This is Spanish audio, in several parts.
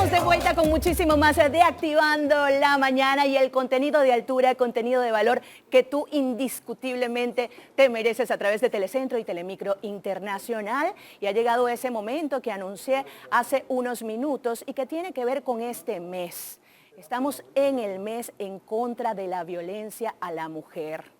Estamos de vuelta con muchísimo más de Activando la Mañana y el contenido de altura, el contenido de valor que tú indiscutiblemente te mereces a través de Telecentro y Telemicro Internacional. Y ha llegado ese momento que anuncié hace unos minutos y que tiene que ver con este mes. Estamos en el mes en contra de la violencia a la mujer.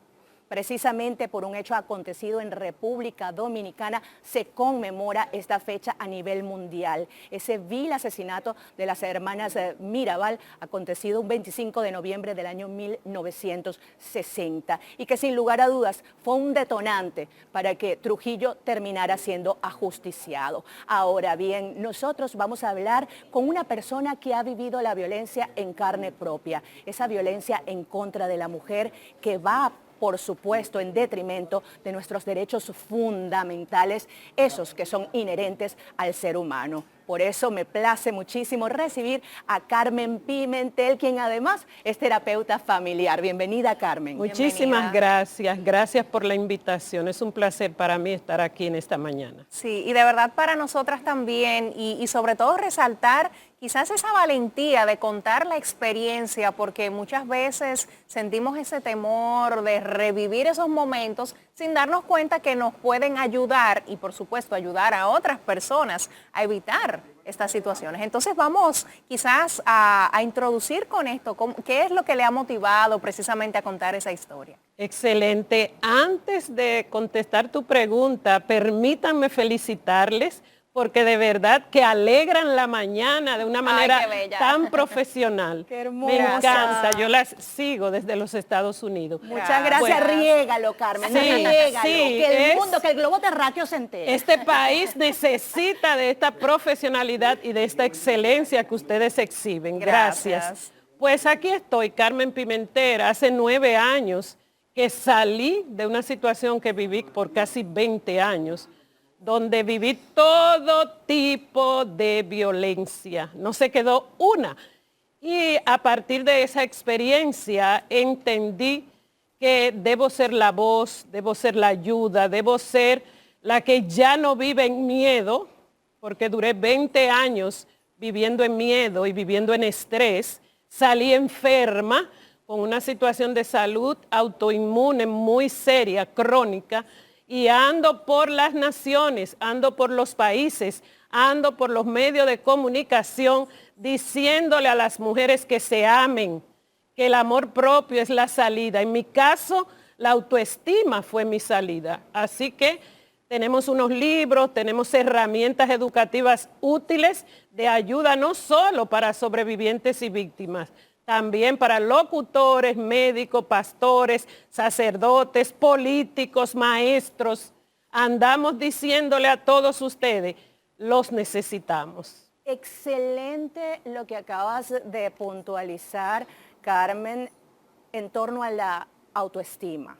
Precisamente por un hecho acontecido en República Dominicana se conmemora esta fecha a nivel mundial. Ese vil asesinato de las hermanas Mirabal, acontecido un 25 de noviembre del año 1960 y que sin lugar a dudas fue un detonante para que Trujillo terminara siendo ajusticiado. Ahora bien, nosotros vamos a hablar con una persona que ha vivido la violencia en carne propia, esa violencia en contra de la mujer que va por supuesto, en detrimento de nuestros derechos fundamentales, esos que son inherentes al ser humano. Por eso me place muchísimo recibir a Carmen Pimentel, quien además es terapeuta familiar. Bienvenida, Carmen. Muchísimas gracias. Gracias por la invitación. Es un placer para mí estar aquí en esta mañana. Sí, y de verdad para nosotras también, y sobre todo resaltar quizás esa valentía de contar la experiencia, porque muchas veces sentimos ese temor de revivir esos momentos sin darnos cuenta que nos pueden ayudar y por supuesto ayudar a otras personas a evitar estas situaciones. Entonces vamos quizás a introducir con esto, ¿qué es lo que le ha motivado precisamente a contar esa historia? Excelente. Antes de contestar tu pregunta, permítanme felicitarles porque de verdad que alegran la mañana de una manera tan profesional. Qué hermosa. Me encanta, yo las sigo desde los Estados Unidos. Muchas gracias, riégalo, Carmen, sí, riégalo, sí, que el mundo, que el globo terráqueo se entere. Este país necesita de esta profesionalidad y de esta excelencia que ustedes exhiben. Gracias. Pues aquí estoy, Carmen Pimentel, hace 9 años que salí de una situación que viví por casi 20 años, donde viví todo tipo de violencia, no se quedó una. Y a partir de esa experiencia entendí que debo ser la voz, debo ser la ayuda, debo ser la que ya no vive en miedo, porque duré 20 años viviendo en miedo y viviendo en estrés. Salí enferma con una situación de salud autoinmune muy seria, crónica, y ando por las naciones, ando por los países, ando por los medios de comunicación diciéndole a las mujeres que se amen, que el amor propio es la salida. En mi caso, la autoestima fue mi salida. Así que tenemos unos libros, tenemos herramientas educativas útiles de ayuda no solo para sobrevivientes y víctimas, también para locutores, médicos, pastores, sacerdotes, políticos, maestros. Andamos diciéndole a todos ustedes, los necesitamos. Excelente lo que acabas de puntualizar, Carmen, en torno a la autoestima.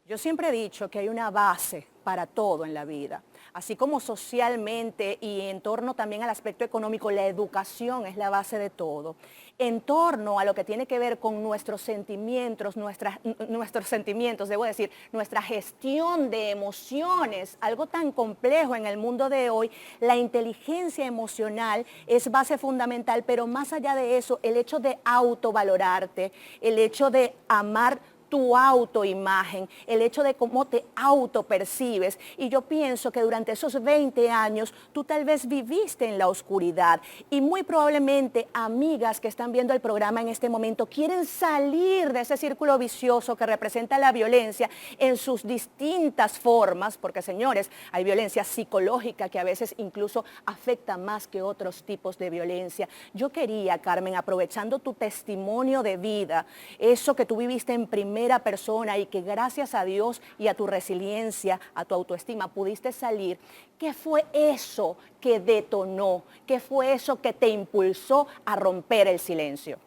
Yo siempre he dicho que hay una base para todo en la vida. Así como socialmente y en torno también al aspecto económico, la educación es la base de todo. En torno a lo que tiene que ver con nuestros sentimientos, debo decir, nuestra gestión de emociones, algo tan complejo en el mundo de hoy, la inteligencia emocional es base fundamental, pero más allá de eso, el hecho de autovalorarte, el hecho de amar tu autoimagen, el hecho de cómo te autopercibes. Y yo pienso que durante esos 20 años tú tal vez viviste en la oscuridad y muy probablemente amigas que están viendo el programa en este momento quieren salir de ese círculo vicioso que representa la violencia en sus distintas formas, porque señores, hay violencia psicológica que a veces incluso afecta más que otros tipos de violencia. Yo quería, Carmen, aprovechando tu testimonio de vida, eso que tú viviste en primera persona y que gracias a Dios y a tu resiliencia, a tu autoestima pudiste salir, ¿qué fue eso que detonó? ¿Qué fue eso que te impulsó a romper el silencio?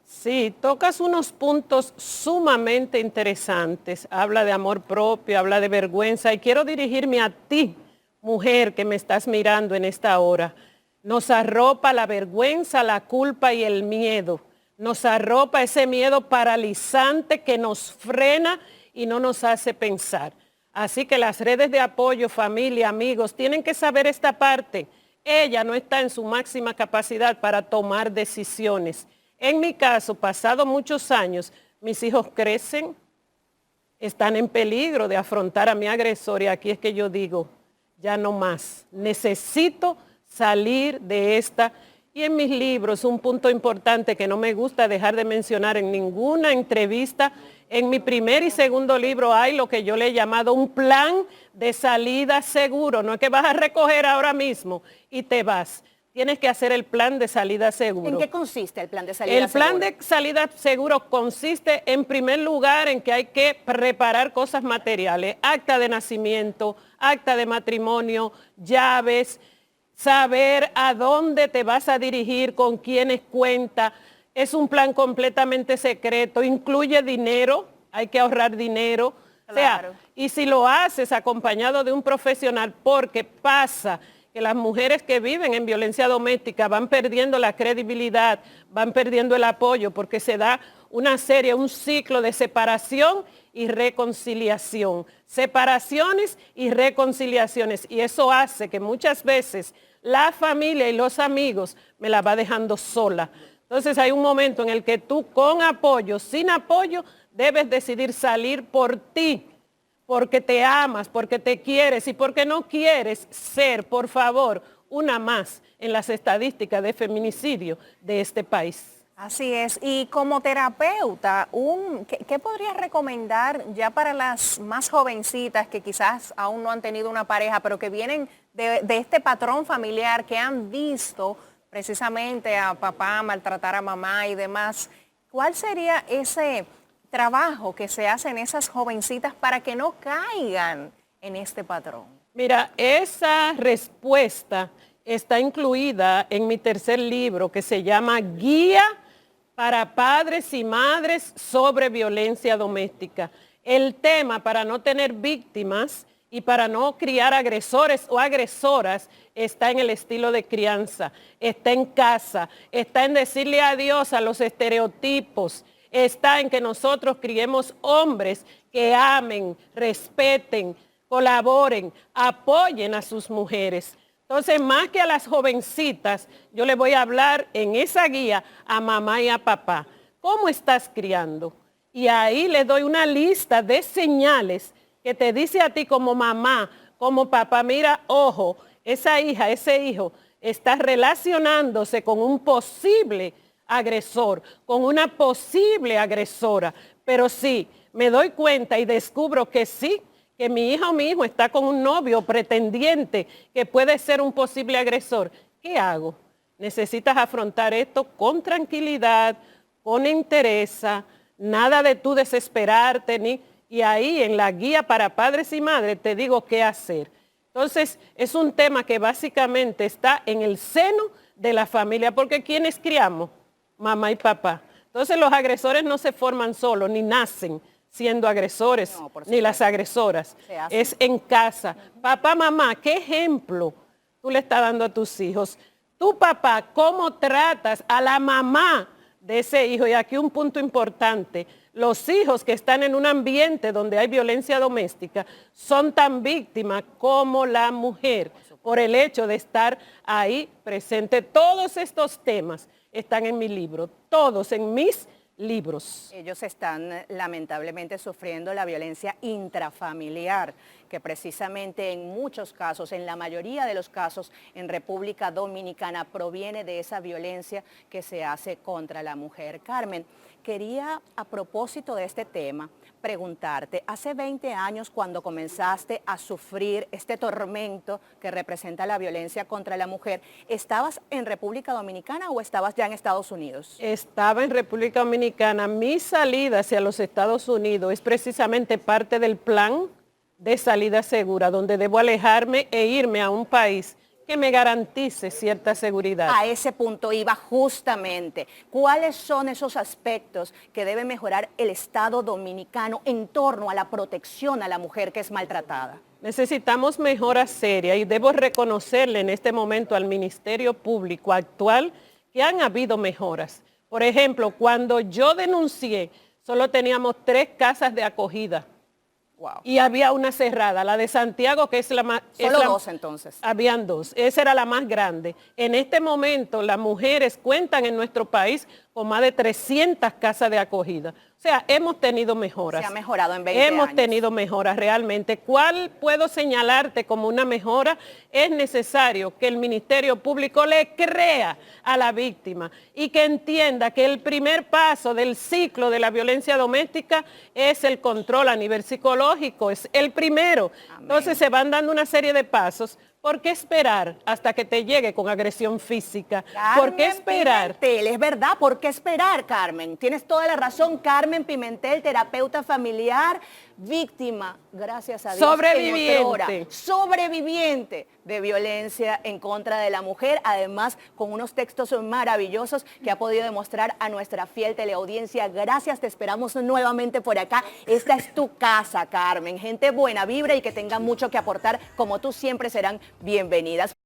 Sí, tocas unos puntos sumamente interesantes. Habla de amor propio, habla de vergüenza y quiero dirigirme a ti, mujer que me estás mirando en esta hora. Nos arropa la vergüenza, la culpa y el miedo. Nos arropa ese miedo paralizante que nos frena y no nos hace pensar. Así que las redes de apoyo, familia, amigos, tienen que saber esta parte. ella no está en su máxima capacidad para tomar decisiones. En mi caso, pasado muchos años, mis hijos crecen, están en peligro de afrontar a mi agresor y aquí es que yo digo, ya no más, necesito salir de esta. Y en mis libros, un punto importante que no me gusta dejar de mencionar en ninguna entrevista, en mi primer y segundo libro hay lo que yo le he llamado un plan de salida seguro. No es que vas a recoger ahora mismo y te vas. Tienes que hacer el plan de salida seguro. ¿En qué consiste el plan de salida seguro? El plan de salida seguro consiste en primer lugar en que hay que preparar cosas materiales, acta de nacimiento, acta de matrimonio, llaves, saber a dónde te vas a dirigir, con quiénes cuenta. Es un plan completamente secreto, incluye dinero, hay que ahorrar dinero. Claro. O sea, y si lo haces acompañado de un profesional, porque pasa que las mujeres que viven en violencia doméstica van perdiendo la credibilidad, van perdiendo el apoyo, porque se da un ciclo de separación y reconciliación. Separaciones y reconciliaciones. Y eso hace que muchas veces la familia y los amigos me la va dejando sola. Entonces hay un momento en el que tú con apoyo, sin apoyo, debes decidir salir por ti, porque te amas, porque te quieres y porque no quieres ser, por favor, una más en las estadísticas de feminicidio de este país. Así es. Y como terapeuta, ¿qué podrías recomendar ya para las más jovencitas que quizás aún no han tenido una pareja, pero que vienen de este patrón familiar, que han visto precisamente a papá maltratar a mamá y demás? ¿Cuál sería ese trabajo que se hace en esas jovencitas para que no caigan en este patrón? Mira, esa respuesta está incluida en mi tercer libro que se llama Guía para Padres y Madres sobre Violencia Doméstica. El tema para no tener víctimas y para no criar agresores o agresoras está en el estilo de crianza, está en casa, está en decirle adiós a los estereotipos, está en que nosotros criemos hombres que amen, respeten, colaboren, apoyen a sus mujeres. Entonces, más que a las jovencitas, yo le voy a hablar en esa guía a mamá y a papá. ¿Cómo estás criando? Y ahí le doy una lista de señales que te dice a ti como mamá, como papá, mira, ojo, esa hija, ese hijo está relacionándose con un posible agresor, con una posible agresora. Pero sí, me doy cuenta y descubro que sí, que mi hija o mi hijo está con un novio pretendiente que puede ser un posible agresor. ¿Qué hago? Necesitas afrontar esto con tranquilidad, con entereza, nada de tú desesperarte, y ahí en la guía para padres y madres te digo qué hacer. Entonces, es un tema que básicamente está en el seno de la familia, porque ¿quiénes criamos? Mamá y papá. Entonces, los agresores no se forman solos, ni nacen siendo agresores, no, ni las agresoras. Es en casa. Papá, mamá, ¿qué ejemplo tú le estás dando a tus hijos? Tu papá, ¿cómo tratas a la mamá de ese hijo? Y aquí un punto importante. Los hijos que están en un ambiente donde hay violencia doméstica son tan víctimas como la mujer por el hecho de estar ahí presente. Todos estos temas están en mi libro, todos en mis libros. Ellos están lamentablemente sufriendo la violencia intrafamiliar, que precisamente en muchos casos, en la mayoría de los casos en República Dominicana, proviene de esa violencia que se hace contra la mujer. Carmen, quería a propósito de este tema preguntarte, hace 20 años cuando comenzaste a sufrir este tormento que representa la violencia contra la mujer, ¿estabas en República Dominicana o estabas ya en Estados Unidos? Estaba en República Dominicana. Mi salida hacia los Estados Unidos es precisamente parte del plan de salida segura, donde debo alejarme e irme a un país que me garantice cierta seguridad. A ese punto iba justamente. ¿Cuáles son esos aspectos que debe mejorar el Estado dominicano en torno a la protección a la mujer que es maltratada? Necesitamos mejoras serias y debo reconocerle en este momento al Ministerio Público actual que han habido mejoras. Por ejemplo, cuando yo denuncié, solo teníamos 3 casas de acogida Wow. Y había una cerrada, la de Santiago, que es la más... Solo dos entonces. Habían dos, esa era la más grande. En este momento las mujeres cuentan en nuestro país con más de 300 casas de acogida. O sea, hemos tenido mejoras. Se ha mejorado en 20 años. Hemos tenido mejoras realmente. ¿Cuál puedo señalarte como una mejora? Es necesario que el Ministerio Público le crea a la víctima y que entienda que el primer paso del ciclo de la violencia doméstica es el control a nivel psicológico, es el primero. Amén. Entonces se van dando una serie de pasos. ¿Por qué esperar hasta que te llegue con agresión física? Carmen ¿Por qué esperar? Pimentel, es verdad, ¿por qué esperar, Carmen? Tienes toda la razón, Carmen Pimentel, terapeuta familiar, víctima, gracias a Dios, sobreviviente de violencia en contra de la mujer, además con unos textos maravillosos que ha podido demostrar a nuestra fiel teleaudiencia. Gracias, te esperamos nuevamente por acá. Esta es tu casa, Carmen. Gente buena vibra y que tengan mucho que aportar, como tú siempre serán bienvenidas.